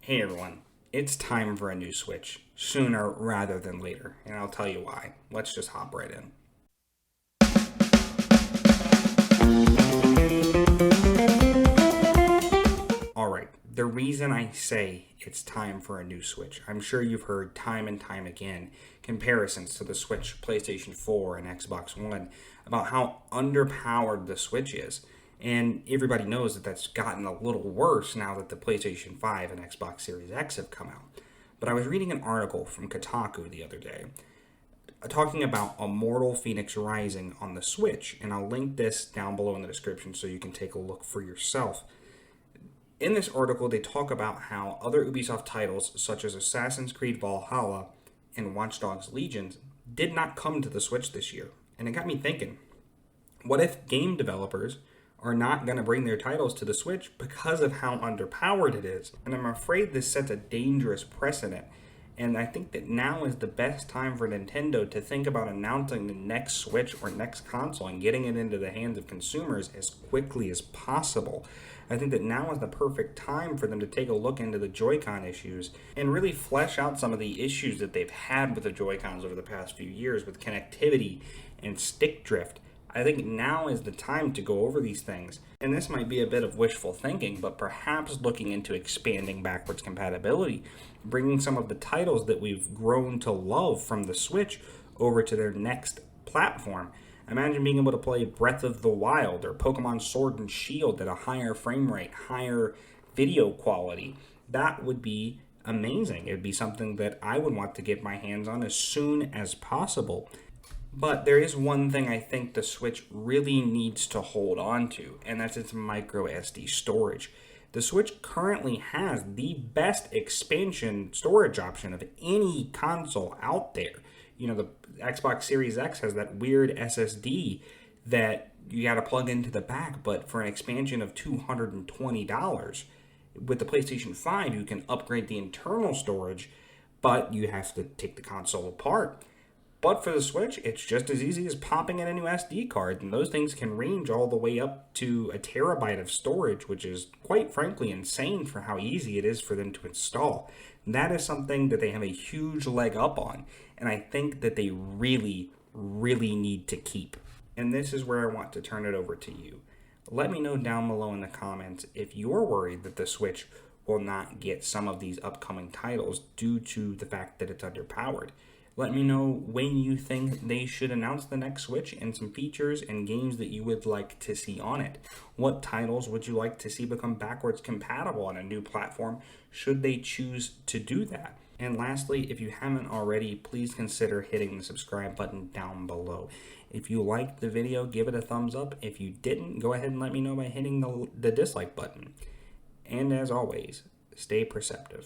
Hey everyone, it's time for a new Switch, sooner rather than later, and I'll tell you why. Let's just hop right in. Alright, the reason I say it's time for a new Switch, I'm sure you've heard time and time again comparisons to the Switch, PlayStation 4, and Xbox One about how underpowered the Switch is. And everybody knows that that's gotten a little worse now that the PlayStation 5 and Xbox Series X have come out. But I was reading an article from Kotaku the other day talking about Immortal Phoenix Rising on the Switch, and I'll link this down below in the description so you can take a look for yourself. In this article, they talk about how other Ubisoft titles, such as Assassin's Creed Valhalla and Watch Dogs Legions, did not come to the Switch this year. And it got me thinking, what if game developers are not going to bring their titles to the Switch because of how underpowered it is? And I'm afraid this sets a dangerous precedent. And I think that now is the best time for Nintendo to think about announcing the next Switch or next console and getting it into the hands of consumers as quickly as possible. I think that now is the perfect time for them to take a look into the Joy-Con issues and really flesh out some of the issues that they've had with the Joy-Cons over the past few years with connectivity and stick drift. I think now is the time to go over these things. And this might be a bit of wishful thinking, but perhaps looking into expanding backwards compatibility, bringing some of the titles that we've grown to love from the Switch over to their next platform. Imagine being able to play Breath of the Wild or Pokemon Sword and Shield at a higher frame rate, higher video quality. That would be amazing. It would be something that I would want to get my hands on as soon as possible. But there is one thing I think the Switch really needs to hold on to, and that's its micro SD storage. The Switch currently has the best expansion storage option of any console out there. You know, the Xbox Series X has that weird SSD that you got to plug into the back, but for an expansion of $220. With the PlayStation 5, you can upgrade the internal storage, but you have to take the console apart. But for the Switch, it's just as easy as popping in a new SD card, and those things can range all the way up to a terabyte of storage, which is quite frankly insane for how easy it is for them to install. That is something that they have a huge leg up on, and I think that they really, really need to keep. And this is where I want to turn it over to you. Let me know down below in the comments if you're worried that the Switch will not get some of these upcoming titles due to the fact that it's underpowered. Let me know when you think they should announce the next Switch and some features and games that you would like to see on it. What titles would you like to see become backwards compatible on a new platform should they choose to do that? And lastly, if you haven't already, please consider hitting the subscribe button down below. If you liked the video, give it a thumbs up. If you didn't, go ahead and let me know by hitting the dislike button. And as always, stay perceptive.